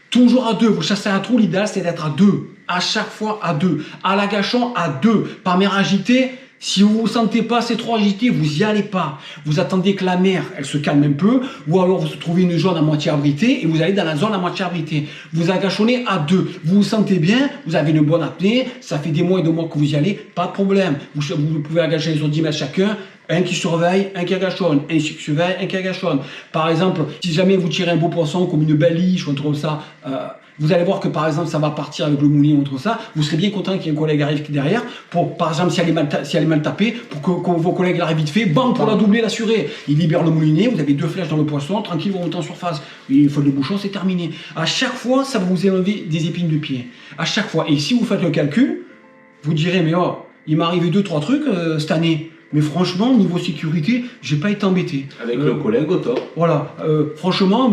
Toujours à deux. Vous chassez un trou, l'idéal, c'est d'être à deux. À chaque fois, à deux. À l'agachon, à deux. Par mer agitée, si vous ne vous sentez pas ces trois agités, vous n'y allez pas. Vous attendez que la mer, elle se calme un peu, ou alors vous trouvez une zone à moitié abritée, et vous allez dans la zone à moitié abritée. Vous agachonnez à deux. Vous vous sentez bien, vous avez une bonne apnée, ça fait des mois et des mois que vous y allez, pas de problème. Vous pouvez agacher sur 10 mètres chacun, un qui surveille, un qui agachonne, un qui surveille, un qui agachonne. Par exemple, si jamais vous tirez un beau poisson comme une baliche ou un truc comme ça, vous allez voir que par exemple ça va partir avec le moulin ou autre ça, vous serez bien content qu'il y ait un collègue arrive derrière, pour par exemple si elle est mal tapée, pour que vos collègues arrivent vite fait, bam, pour la doubler, l'assurer. Il libère le moulinet, vous avez 2 flèches dans le poisson, tranquille, vous montez en surface. Il faut le bouchon, c'est terminé. À chaque fois, ça va vous enlever des épines de pied. À chaque fois. Et si vous faites le calcul, vous direz, mais oh, il m'est arrivé 2-3 trucs cette année. Mais franchement, niveau sécurité, j'ai pas été embêté. Avec le collègue au top. Voilà. Franchement,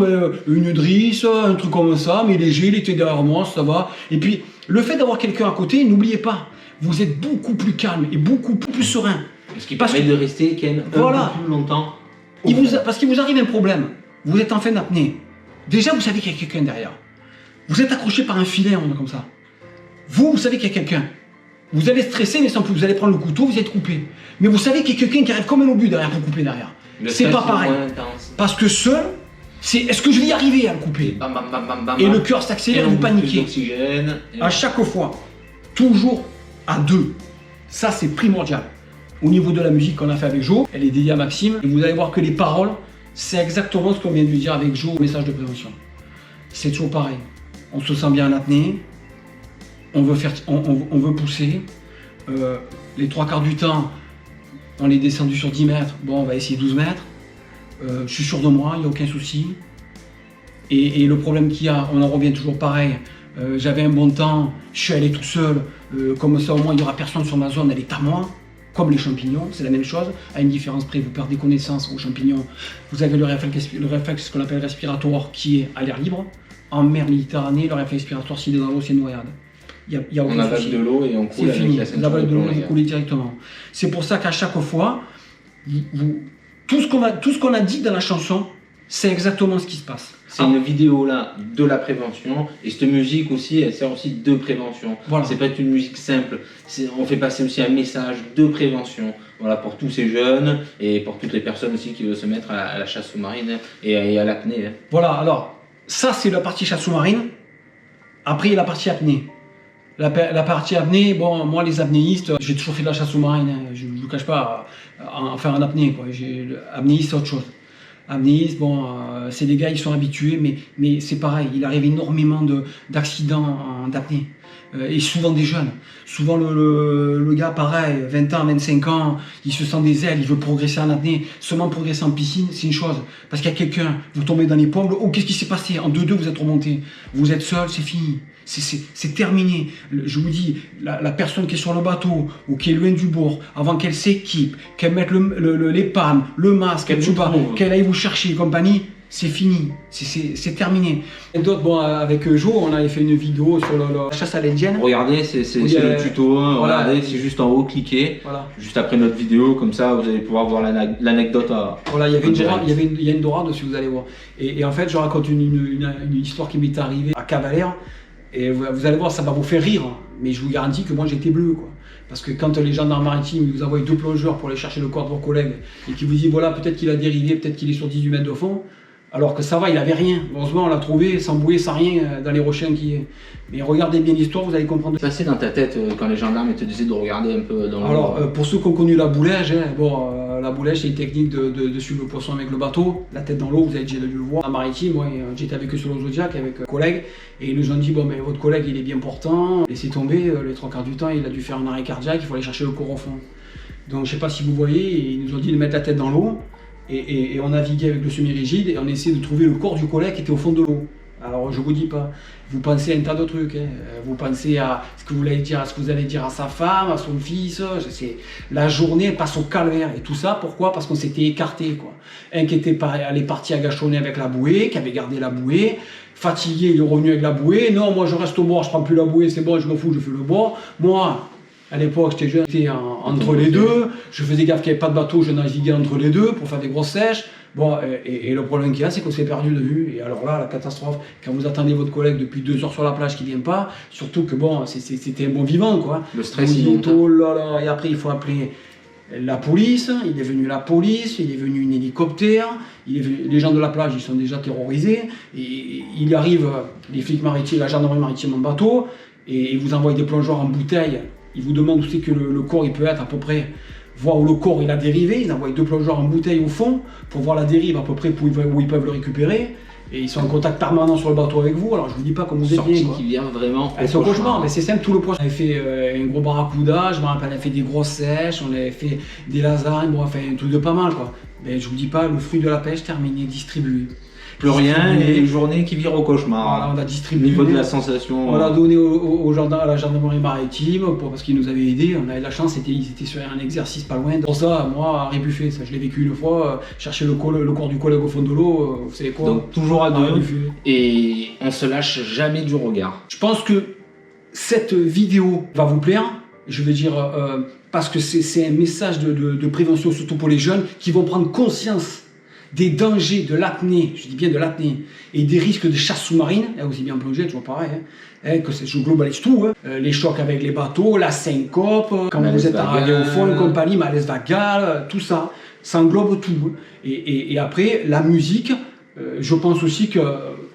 une drisse, un truc comme ça, mais léger, il était derrière moi, ça va. Et puis, le fait d'avoir quelqu'un à côté, n'oubliez pas, vous êtes beaucoup plus calme et beaucoup plus serein. Ce qui permet de rester quand même un peu plus longtemps. Parce qu'il vous arrive un problème. Vous êtes en fin d'apnée. Déjà, vous savez qu'il y a quelqu'un derrière. Vous êtes accroché par un filet, on est comme ça. Vous savez qu'il y a quelqu'un. Vous allez stresser, mais sans plus, vous allez prendre le couteau, vous êtes coupé. Mais vous savez qu'il y a quelqu'un qui arrive comme un obus derrière pour couper derrière. C'est pas pareil. Parce que seul, c'est est-ce que je vais y arriver à le couper? Bam, bam, bam, bam, bam, et le cœur s'accélère, vous paniquez. À chaque fois, toujours à deux. Ça, c'est primordial. Au niveau de la musique qu'on a fait avec Jo, elle est dédiée à Maxime. Et vous allez voir que les paroles, c'est exactement ce qu'on vient de lui dire avec Jo au message de prévention. C'est toujours pareil. On se sent bien en apnée. On veut pousser. Les 3/4 du temps, on est descendu sur 10 mètres. Bon, on va essayer 12 mètres. Je suis sûr de moi, il n'y a aucun souci. Et le problème qu'il y a, on en revient toujours pareil. J'avais un bon temps, je suis allé tout seul. Comme ça, au moins, il n'y aura personne sur ma zone, elle est à moi. Comme les champignons, c'est la même chose. À une différence près, vous perdez connaissance aux champignons. Vous avez le réflexe qu'on appelle respiratoire, qui est à l'air libre. En mer Méditerranée, le réflexe respiratoire, s'il est dans l'eau, c'est une noyade. On avale de l'eau et on coule avec la ceinture. Vous avalez de l'eau et vous coulez directement. C'est pour ça qu'à chaque fois, tout ce qu'on a dit dans la chanson, c'est exactement ce qui se passe. C'est une vidéo là de la prévention et cette musique aussi, elle sert aussi de prévention. Voilà. C'est pas une musique simple, on fait passer aussi un message de prévention. Voilà, pour tous ces jeunes et pour toutes les personnes aussi qui veulent se mettre à la chasse sous-marine et à l'apnée. Voilà, alors ça c'est la partie chasse sous-marine. Après il y a la partie apnée. La partie apnée, bon, moi les apnéistes, j'ai toujours fait de la chasse sous-marine, hein, je ne vous cache pas, enfin en apnée, quoi. Apnéiste c'est autre chose. Apnéiste, bon, c'est des gars, ils sont habitués, mais c'est pareil, il arrive énormément d'accidents d'apnée. Et souvent des jeunes. Souvent le gars, pareil, 20 ans, 25 ans, il se sent des ailes, il veut progresser en apnée. Seulement progresser en piscine, c'est une chose. Parce qu'il y a quelqu'un, vous tombez dans les pommes, oh, qu'est-ce qui s'est passé? En 2-2, vous êtes remonté. Vous êtes seul, c'est fini. C'est terminé. Je vous dis, la personne qui est sur le bateau ou qui est loin du bord, avant qu'elle s'équipe, qu'elle mette les pannes, le masque, qu'elle aille vous chercher et compagnie, c'est fini, c'est terminé. Et d'autres, bon, avec Jo, on avait fait une vidéo sur la chasse à l'indienne. Regardez, c'est le tuto, hein, voilà, regardez, c'est juste en haut, cliquez, voilà. Juste après notre vidéo, comme ça vous allez pouvoir voir l'anecdote. Voilà, il y a une dorade si vous allez voir. Et en fait, je raconte une histoire qui m'est arrivée à Cavalère. Et vous allez voir, ça va vous faire rire, mais je vous garantis que moi j'étais bleu, quoi. Parce que quand les gendarmes maritimes vous envoient 2 plongeurs pour aller chercher le corps de vos collègues et qu'ils vous disent voilà, peut-être qu'il a dérivé, peut-être qu'il est sur 18 mètres de fond, alors que ça va, il n'avait rien. Heureusement, on l'a trouvé sans bouée, sans rien, dans les rochers qui est. Mais regardez bien l'histoire, vous allez comprendre. C'est passé dans ta tête quand les gendarmes te disaient de regarder un peu dans l'eau. Alors, pour ceux qui ont connu la boulège, hein, bon, la boulège c'est une technique de suivre le poisson avec le bateau, la tête dans l'eau, vous avez déjà dû le voir. En maritime, moi j'étais avec eux sur le Zodiac avec un collègue et ils nous ont dit bon, mais votre collègue il est bien portant, laissez tomber, les 3/4 du temps il a dû faire un arrêt cardiaque, il faut aller chercher le corps au fond. Donc je sais pas si vous voyez, ils nous ont dit de mettre la tête dans l'eau. et on naviguait avec le semi-rigide et on essayait de trouver le corps du collègue qui était au fond de l'eau. Alors je vous dis pas, vous pensez à un tas de trucs, hein. Vous pensez à ce que vous allez dire, à ce que vous allez dire à sa femme, à son fils, la journée elle passe au calvaire et tout ça, pourquoi? Parce qu'on s'était écarté quoi. Un qui était parti à Gachonnet avec la bouée, qui avait gardé la bouée, fatigué, il est revenu avec la bouée, non moi je reste au bord, je prends plus la bouée, c'est bon, je m'en fous, je fais le bord. Moi, à l'époque j'étais jeune, j'étais entre les deux, je faisais gaffe qu'il n'y avait pas de bateau, je naviguais entre les deux pour faire des grosses sèches. Bon, et le problème qu'il y a, c'est qu'on s'est perdu de vue. Et alors là, la catastrophe, quand vous attendez votre collègue depuis 2 heures sur la plage qui ne vient pas, surtout que bon, c'était un bon vivant, quoi. Le stress, il il monte. oh là là, et après, il faut appeler la police, il est venu la police, il est venu un hélicoptère, les gens de la plage, ils sont déjà terrorisés. Et il arrive, les flics maritimes, la gendarmerie maritime en bateau, et ils vous envoient des plongeurs en bouteille. Ils vous demandent où c'est que le corps il peut être à peu près. Voir où le corps il a dérivé, ils envoient 2 plongeurs en bouteille au fond pour voir la dérive à peu près où ils peuvent le récupérer. Et ils sont en contact permanent sur le bateau avec vous, alors je vous dis pas comment vous êtes bien. Sortie qui vient vraiment C'est au cauchemar, mais c'est simple, tout le projet. On avait fait un gros barracuda, je me rappelle, on avait fait des grosses sèches, on avait fait des lasagnes, bon, enfin un truc de pas mal quoi. Mais je vous dis pas, le fruit de la pêche terminé, distribué. Plus rien et une journée qui vire au cauchemar. Voilà, on a Au distribué. niveau de la sensation. On l'a donné à la gendarmerie maritime parce qu'ils nous avaient aidés. On avait de la chance, ils étaient sur un exercice pas loin. Pour ça, moi, à Rébuffet, ça je l'ai vécu une fois, chercher le corps du collègue au fond de l'eau, vous savez quoi? Donc toujours à deux. Rébuffet. Et on se lâche jamais du regard. Je pense que cette vidéo va vous plaire. Je veux dire, parce que c'est un message de prévention, surtout pour les jeunes, qui vont prendre conscience des dangers de l'apnée, je dis bien de l'apnée, et des risques de chasse sous-marine, aussi bien plongée, toujours pareil, que je globalise tout, les chocs avec les bateaux, la syncope, quand vous êtes arrivé au fond, une compagnie, malaise vagal, tout ça, ça englobe tout. Et après, la musique, je pense aussi que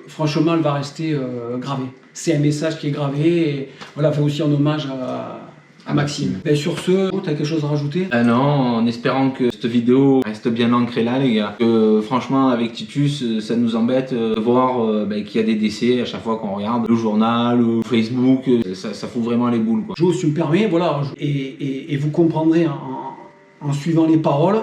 franchement, elle va rester gravée. C'est un message qui est gravé, et voilà, fait aussi en hommage à Maxime. Et sur ce, tu as quelque chose à rajouter? Non, en espérant que cette vidéo reste bien ancrée là, les gars. Que franchement, avec Titus, ça nous embête de voir qu'il y a des décès à chaque fois qu'on regarde le journal, ou Facebook. Ça fout vraiment les boules, quoi. Jo, si tu me permets, voilà. Et vous comprendrez en suivant les paroles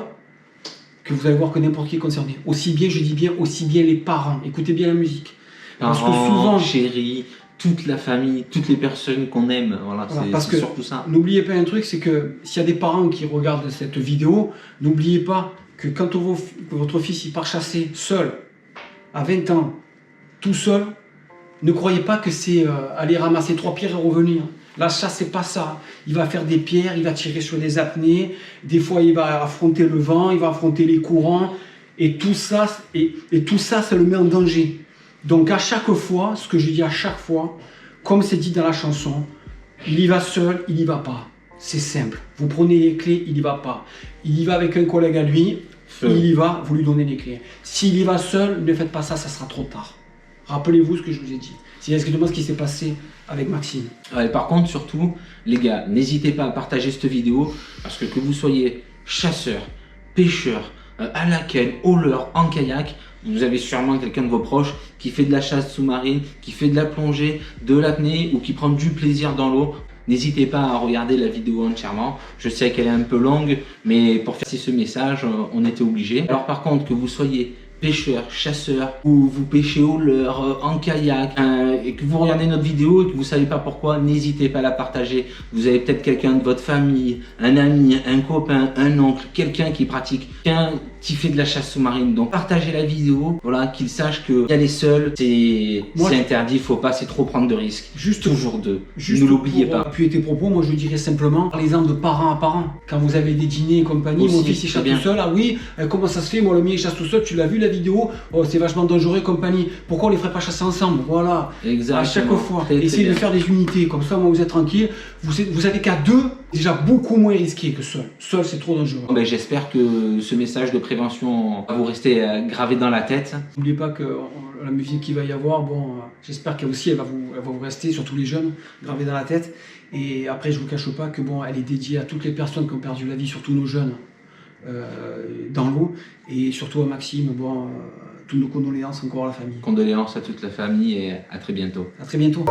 que vous allez voir que n'importe qui est concerné. Aussi bien, je dis bien, aussi bien les parents. Écoutez bien la musique. Parce que souvent, chéris, toute la famille, toutes les personnes qu'on aime, voilà, c'est surtout ça. N'oubliez pas un truc, c'est que s'il y a des parents qui regardent cette vidéo, n'oubliez pas que quand votre fils il part chasser seul, à 20 ans, tout seul, ne croyez pas que c'est aller ramasser 3 pierres et revenir. La chasse, c'est pas ça. Il va faire des pierres, il va tirer sur des apnées, des fois il va affronter le vent, il va affronter les courants, et tout ça, ça le met en danger. Donc à chaque fois, ce que je dis à chaque fois, comme c'est dit dans la chanson, il y va seul, il y va pas. C'est simple. Vous prenez les clés, il y va pas. Il y va avec un collègue à lui, il y va, vous lui donnez les clés. S'il y va seul, ne faites pas ça, ça sera trop tard. Rappelez-vous ce que je vous ai dit. C'est exactement ce qui s'est passé avec Maxime. Ouais, par contre, surtout, les gars, n'hésitez pas à partager cette vidéo, parce que vous soyez chasseur, pêcheur, à la quenne, hauleur, en kayak, vous avez sûrement quelqu'un de vos proches qui fait de la chasse sous-marine, qui fait de la plongée, de l'apnée ou qui prend du plaisir dans l'eau. N'hésitez pas à regarder la vidéo entièrement. Je sais qu'elle est un peu longue, mais pour faire ce message, on était obligé. Alors par contre, que vous soyez pêcheur, chasseur, ou vous pêchez au leurre, en kayak, et que vous regardez notre vidéo et que vous ne savez pas pourquoi, n'hésitez pas à la partager. Vous avez peut-être quelqu'un de votre famille, un ami, un copain, un oncle, quelqu'un qui pratique, quelqu'un qui fait de la chasse sous-marine. Donc partagez la vidéo, voilà, qu'il sache qu'il y a les seuls, c'est interdit, il ne faut pas trop prendre de risques. Juste toujours deux, ne l'oubliez pas. Pour appuyer tes propos, moi je dirais simplement, parlez-en de parent à parent. Quand vous avez des dîners et compagnie, aussi, mon fils il chasse tout seul, ah oui, comment ça se fait, moi le mien il chasse tout seul, tu l'as vu la vidéo, oh, c'est vachement dangereux et compagnie. Pourquoi on les ferait pas chasser ensemble? Voilà. Exactement. À chaque fois, essayez de faire des unités, comme ça moi vous êtes tranquille. Vous savez qu'à deux, déjà beaucoup moins risqué que seul. Seul c'est trop dangereux. Ben, j'espère que ce message de prévention va vous rester gravé dans la tête. N'oubliez pas que la musique qu'il va y avoir, bon, j'espère qu'elle aussi elle va vous rester, surtout les jeunes, gravée dans la tête. Et après je vous cache pas que bon, elle est dédiée à toutes les personnes qui ont perdu la vie, surtout nos jeunes. Dans l'eau, et surtout à Maxime, bon, toutes nos condoléances encore à la famille. Condoléances à toute la famille et à très bientôt. À très bientôt.